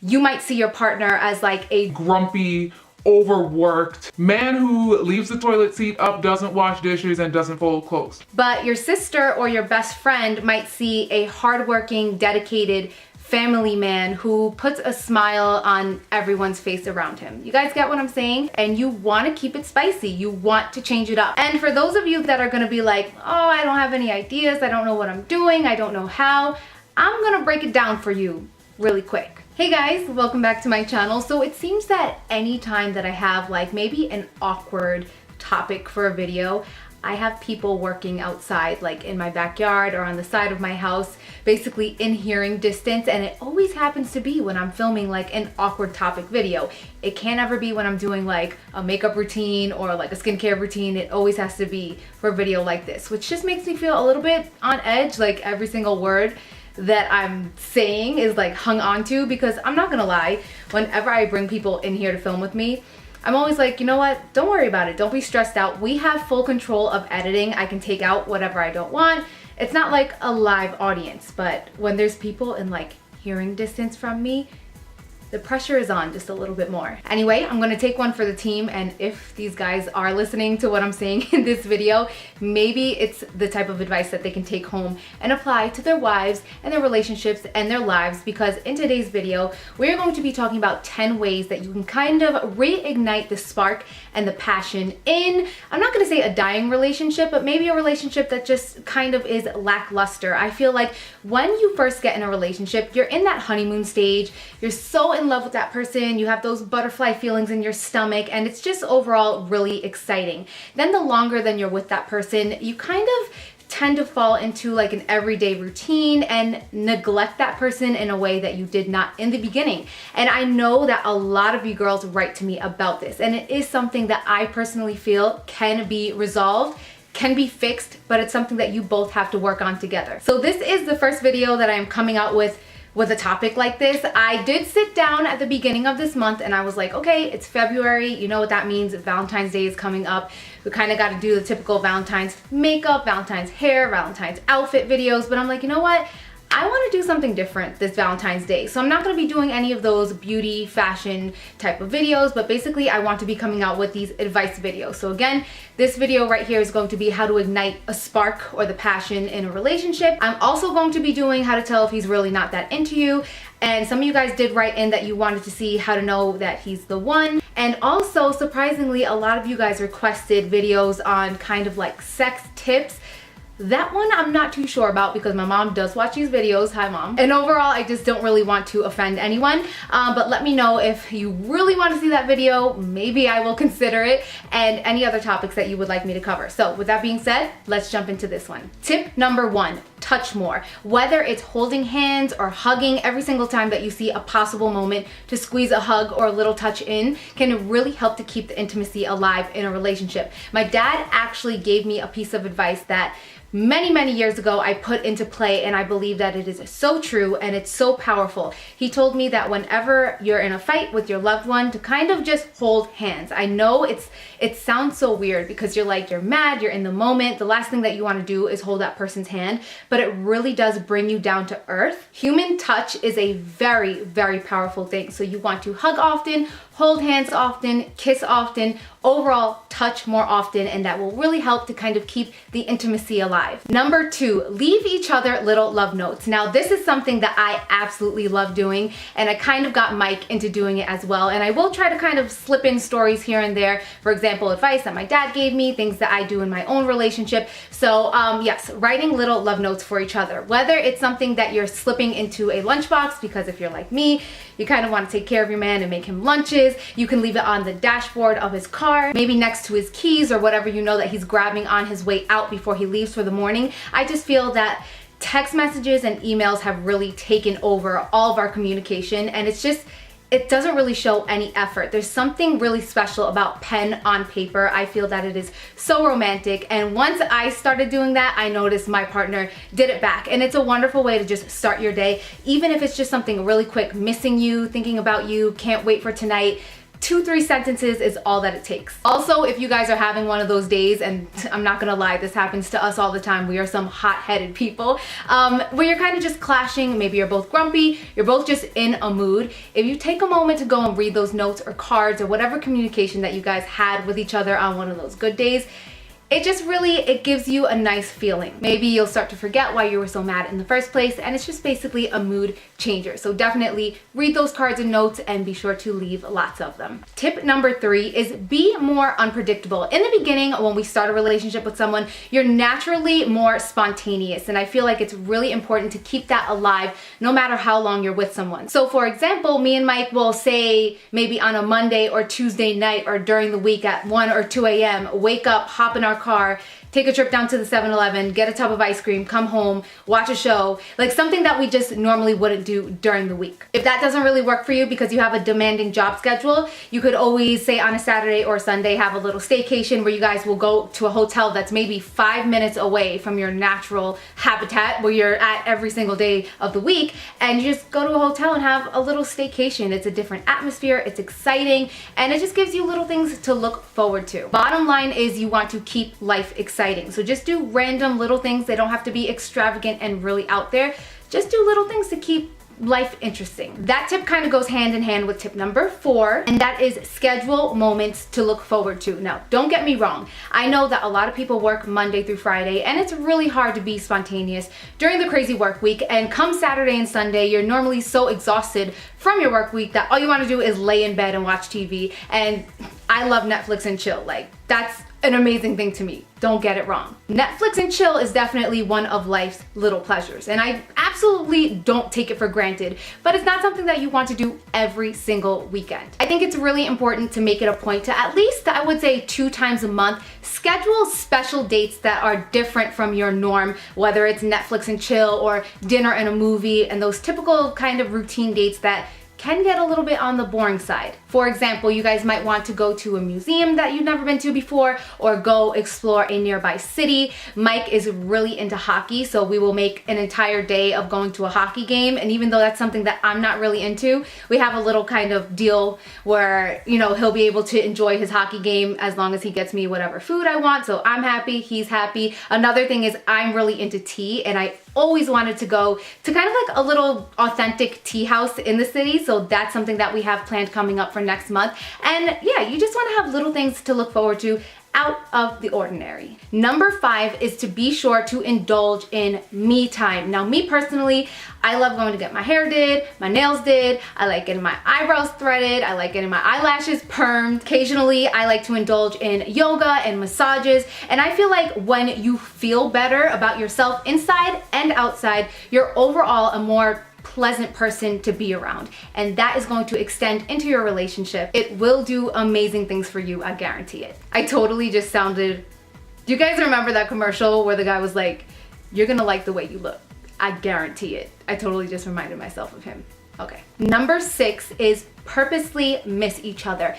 you might see your partner as like a grumpy, overworked man who leaves the toilet seat up, doesn't wash dishes, and doesn't fold clothes. But your sister or your best friend might see a hardworking, dedicated family man who puts a smile on everyone's face around him. You guys get what I'm saying? And you want to keep it spicy. You want to change it up. And for those of you that are going to be like, oh, I don't have any ideas. I don't know what I'm doing. I don't know how. I'm going to break it down for you really quick. Hey guys, welcome back to my channel. So it seems that anytime that I have like maybe an awkward topic for a video, I have people working outside, like in my backyard or on the side of my house, basically in hearing distance. And it always happens to be when I'm filming like an awkward topic video. It can't ever be when I'm doing like a makeup routine or like a skincare routine. It always has to be for a video like this, which just makes me feel a little bit on edge. Like every single word that I'm saying is like hung on to, because I'm not gonna lie, whenever I bring people in here to film with me, I'm always like, you know what, don't worry about it, don't be stressed out. We have full control of editing. I can take out whatever I don't want. It's not like a live audience, but when there's people in like hearing distance from me, the pressure is on just a little bit more. Anyway, I'm gonna take one for the team, and if these guys are listening to what I'm saying in this video, maybe it's the type of advice that they can take home and apply to their wives and their relationships and their lives, because in today's video, we're going to be talking about 10 ways that you can kind of reignite the spark and the passion in, I'm not gonna say a dying relationship, but maybe a relationship that just kind of is lackluster. I feel like when you first get in a relationship, you're in that honeymoon stage, you're so in love with that person, you have those butterfly feelings in your stomach, and it's just overall really exciting. Then the longer than you're with that person, you kind of tend to fall into like an everyday routine and neglect that person in a way that you did not in the beginning. And I know that a lot of you girls write to me about this, and it is something that I personally feel can be resolved, can be fixed, but it's something that you both have to work on together. So this is the first video that I'm coming out with a topic like this. I did sit down at the beginning of this month and I was like, okay, it's February, you know what that means, Valentine's Day is coming up. We kind of got to do the typical Valentine's makeup, Valentine's hair, Valentine's outfit videos, but I'm like, you know what? I want to do something different this Valentine's Day. So I'm not going to be doing any of those beauty, fashion type of videos, but basically I want to be coming out with these advice videos. So again, this video right here is going to be how to ignite a spark or the passion in a relationship. I'm also going to be doing how to tell if he's really not that into you. And some of you guys did write in that you wanted to see how to know that he's the one. And also, surprisingly, a lot of you guys requested videos on kind of like sex tips. That one I'm not too sure about because my mom does watch these videos. Hi mom. And overall I just don't really want to offend anyone, but let me know if you really want to see that video. Maybe I will consider it, and any other topics that you would like me to cover. So with that being said, let's jump into this one. Tip number 1, touch more. Whether it's holding hands or hugging, every single time that you see a possible moment to squeeze a hug or a little touch in can really help to keep the intimacy alive in a relationship. My dad actually gave me a piece of advice that many years ago I put into play, and I believe that it is so true and it's so powerful. He told me that whenever you're in a fight with your loved one, to kind of just hold hands. I know it sounds so weird because you're mad, you're in the moment, the last thing that you want to do is hold that person's hand, but it really does bring you down to earth. Human touch is a very powerful thing. So you want to hug often, hold hands often, kiss often, overall touch more often, and that will really help to kind of keep the intimacy alive. Number 2, leave each other little love notes. Now this is something that I absolutely love doing, and I kind of got Mike into doing it as well, and I will try to kind of slip in stories here and there. For example, advice that my dad gave me, things that I do in my own relationship. So yes, writing little love notes for each other, whether it's something that you're slipping into a lunchbox, because if you're like me, you kind of want to take care of your man and make him lunches. You can leave it on the dashboard of his car, maybe next to his keys or whatever you know that he's grabbing on his way out before he leaves for the morning. I just feel that text messages and emails have really taken over all of our communication, and it doesn't really show any effort. There's something really special about pen on paper. I feel that it is so romantic, and once I started doing that, I noticed my partner did it back, and it's a wonderful way to just start your day, even if it's just something really quick, missing you, thinking about you, can't wait for tonight. 2-3 sentences is all that it takes. Also, if you guys are having one of those days, and I'm not gonna lie, this happens to us all the time, we are some hot-headed people, where you're kind of just clashing, maybe you're both grumpy, you're both just in a mood, if you take a moment to go and read those notes or cards or whatever communication that you guys had with each other on one of those good days, it gives you a nice feeling. Maybe you'll start to forget why you were so mad in the first place, and it's just basically a mood changer. So definitely read those cards and notes and be sure to leave lots of them. Tip number 3 is be more unpredictable. In the beginning, when we start a relationship with someone, you're naturally more spontaneous, and I feel like it's really important to keep that alive no matter how long you're with someone. So for example, me and Mike will say maybe on a Monday or Tuesday night or during the week at 1 or 2 a.m., wake up, hop in our car, take a trip down to the 7-Eleven, get a tub of ice cream, come home, watch a show, like something that we just normally wouldn't do during the week. If that doesn't really work for you because you have a demanding job schedule, you could always say on a Saturday or Sunday, have a little staycation where you guys will go to a hotel that's maybe 5 minutes away from your natural habitat where you're at every single day of the week, and you just go to a hotel and have a little staycation. It's a different atmosphere, it's exciting, and it just gives you little things to look forward to. Bottom line is you want to keep life exciting. So just do random little things. They don't have to be extravagant and really out there. Just do little things to keep life interesting. That tip kind of goes hand in hand with tip number 4, and that is schedule moments to look forward to. Now, don't get me wrong. I know that a lot of people work Monday through Friday, and it's really hard to be spontaneous during the crazy work week, and come Saturday and Sunday, you're normally so exhausted from your work week that all you want to do is lay in bed and watch TV, and I love Netflix and chill. Like, that's an amazing thing to me. Don't get it wrong. Netflix and chill is definitely one of life's little pleasures, and I absolutely don't take it for granted, but it's not something that you want to do every single weekend. I think it's really important to make it a point to at least, I would say, 2 times a month, schedule special dates that are different from your norm, whether it's Netflix and chill or dinner and a movie, and those typical kind of routine dates that can get a little bit on the boring side. For example, you guys might want to go to a museum that you've never been to before, or go explore a nearby city. Mike is really into hockey, so we will make an entire day of going to a hockey game, and even though that's something that I'm not really into, we have a little kind of deal where, you know, he'll be able to enjoy his hockey game as long as he gets me whatever food I want, so I'm happy, he's happy. Another thing is I'm really into tea, and I always wanted to go to kind of like a little authentic tea house in the city, so that's something that we have planned coming up for next month. And yeah, you just want to have little things to look forward to out of the ordinary. Number 5 is to be sure to indulge in me time. Now, me personally, I love going to get my hair did, my nails did, I like getting my eyebrows threaded, I like getting my eyelashes permed. Occasionally, I like to indulge in yoga and massages, and I feel like when you feel better about yourself inside and outside, you're overall a more pleasant person to be around, and that is going to extend into your relationship. It will do amazing things for you, I guarantee it. I totally just sounded, do you guys remember that commercial where the guy was like, you're gonna like the way you look? I guarantee it. I totally just reminded myself of him. Okay. Number 6 is purposely miss each other.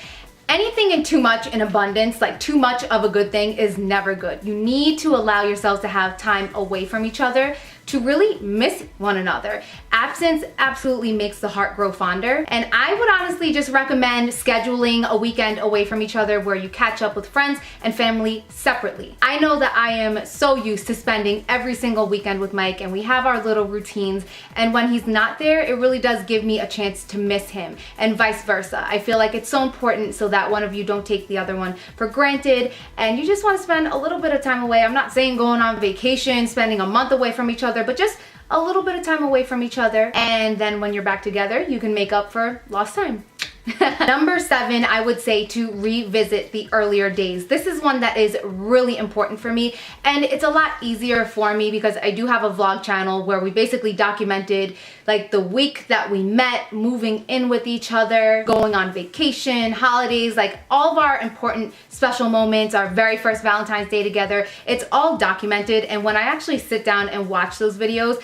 Anything in too much in abundance, like too much of a good thing, is never good. You need to allow yourselves to have time away from each other to really miss one another. Absence absolutely makes the heart grow fonder, and I would honestly just recommend scheduling a weekend away from each other where you catch up with friends and family separately. I know that I am so used to spending every single weekend with Mike, and we have our little routines, and when he's not there, it really does give me a chance to miss him, and vice versa. I feel like it's so important so that one of you don't take the other one for granted, and you just want to spend a little bit of time away. I'm not saying going on vacation, spending a month away from each other, but just a little bit of time away from each other, and then when you're back together, you can make up for lost time. Number 7, I would say to revisit the earlier days. This is one that is really important for me, and it's a lot easier for me because I do have a vlog channel where we basically documented like the week that we met, moving in with each other, going on vacation, holidays, like all of our important special moments, our very first Valentine's Day together. It's all documented, and when I actually sit down and watch those videos,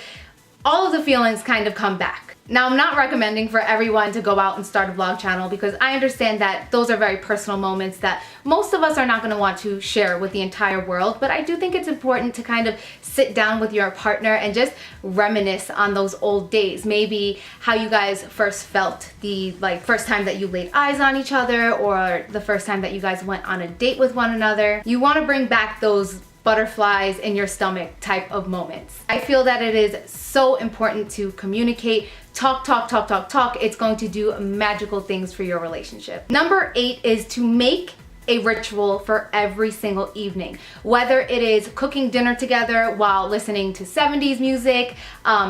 all of the feelings kind of come back. Now, I'm not recommending for everyone to go out and start a vlog channel because I understand that those are very personal moments that most of us are not going to want to share with the entire world, but I do think it's important to kind of sit down with your partner and just reminisce on those old days. Maybe how you guys first felt the first time that you laid eyes on each other, or the first time that you guys went on a date with one another. You want to bring back those butterflies in your stomach type of moments. I feel that it is so important to communicate, talk. It's going to do magical things for your relationship. Number 8 is to make a ritual for every single evening. Whether it is cooking dinner together while listening to 70s music,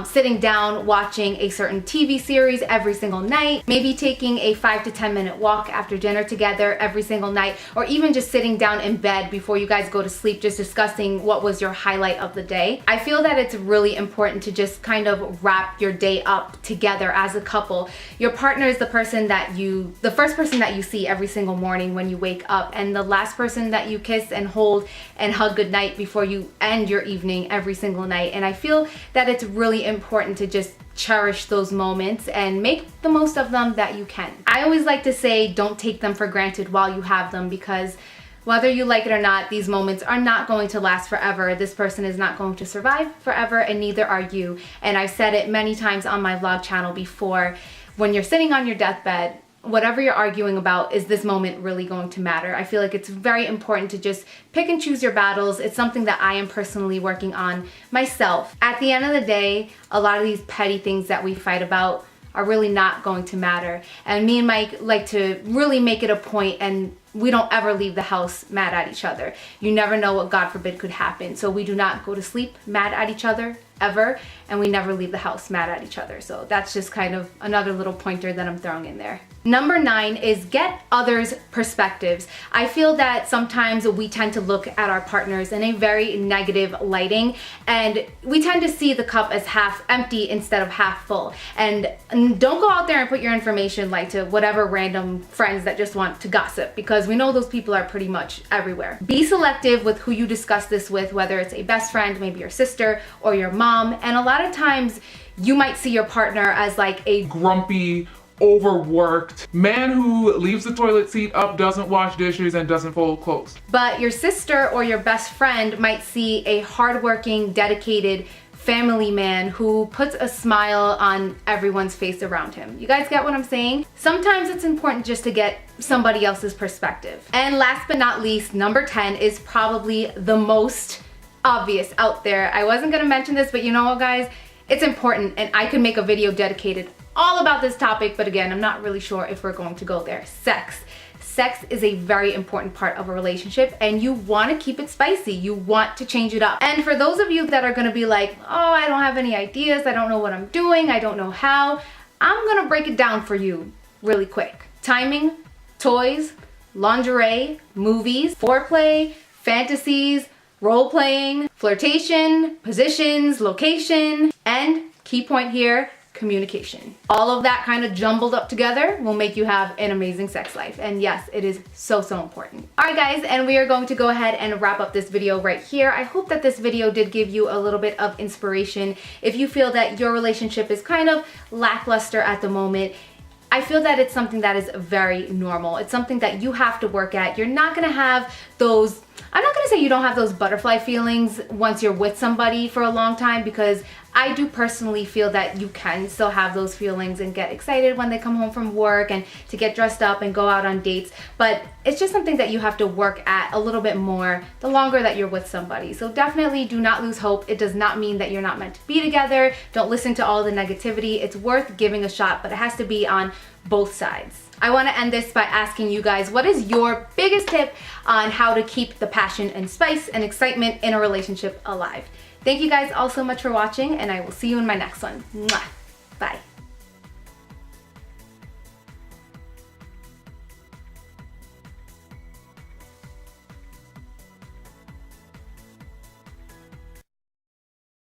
sitting down watching a certain TV series every single night, maybe taking a 5 to 10 minute walk after dinner together every single night, or even just sitting down in bed before you guys go to sleep just discussing what was your highlight of the day. I feel that it's really important to just kind of wrap your day up together as a couple. Your partner is the first person that you see every single morning when you wake up, and the last person that you kiss and hold and hug goodnight before you end your evening every single night. And I feel that it's really important to just cherish those moments and make the most of them that you can. I always like to say, don't take them for granted while you have them, because whether you like it or not, these moments are not going to last forever. This person is not going to survive forever, and neither are you. And I've said it many times on my vlog channel before, when you're sitting on your deathbed, whatever you're arguing about, is this moment really going to matter? I feel like it's very important to just pick and choose your battles. It's something that I am personally working on myself. At the end of the day, a lot of these petty things that we fight about are really not going to matter. And me and Mike like to really make it a point, and we don't ever leave the house mad at each other. You never know what, God forbid, could happen. So we do not go to sleep mad at each other ever, and we never leave the house mad at each other. So that's just kind of another little pointer that I'm throwing in there. Number 9 is get others' perspectives. I feel that sometimes we tend to look at our partners in a very negative lighting, and we tend to see the cup as half empty instead of half full. And don't go out there and put your information to whatever random friends that just want to gossip, because we know those people are pretty much everywhere. Be selective with who you discuss this with, whether it's a best friend, maybe your sister or your mom. And a lot of times you might see your partner as a grumpy, overworked man who leaves the toilet seat up, doesn't wash dishes, and doesn't fold clothes. But your sister or your best friend might see a hardworking, dedicated family man who puts a smile on everyone's face around him. You guys get what I'm saying? Sometimes it's important just to get somebody else's perspective. And last but not least, number 10 is probably the most obvious out there. I wasn't gonna mention this, but you know what, guys? It's important, and I could make a video dedicated all about this topic, but again, I'm not really sure if we're going to go there. Sex. Sex is a very important part of a relationship, and you want to keep it spicy. You want to change it up. And for those of you that are going to be like, oh, I don't have any ideas, I don't know what I'm doing, I don't know how, I'm going to break it down for you really quick. Timing, toys, lingerie, movies, foreplay, fantasies, role-playing, flirtation, positions, location, and key point here, communication. All of that kind of jumbled up together will make you have an amazing sex life. And yes, it is so important. All right, guys, and we are going to go ahead and wrap up this video right here. I hope that this video did give you a little bit of inspiration. If you feel that your relationship is kind of lackluster at the moment, I feel that it's something that is very normal. It's something that you have to work at. You're not gonna have those, I'm not gonna say you don't have those butterfly feelings once you're with somebody for a long time, because I do personally feel that you can still have those feelings and get excited when they come home from work and to get dressed up and go out on dates. But it's just something that you have to work at a little bit more the longer that you're with somebody. So definitely do not lose hope. It does not mean that you're not meant to be together. Don't listen to all the negativity. It's worth giving a shot, but it has to be on both sides. I want to end this by asking you guys, what is your biggest tip on how to keep the passion and spice and excitement in a relationship alive? Thank you guys all so much for watching, and I will see you in my next one. Mwah. Bye.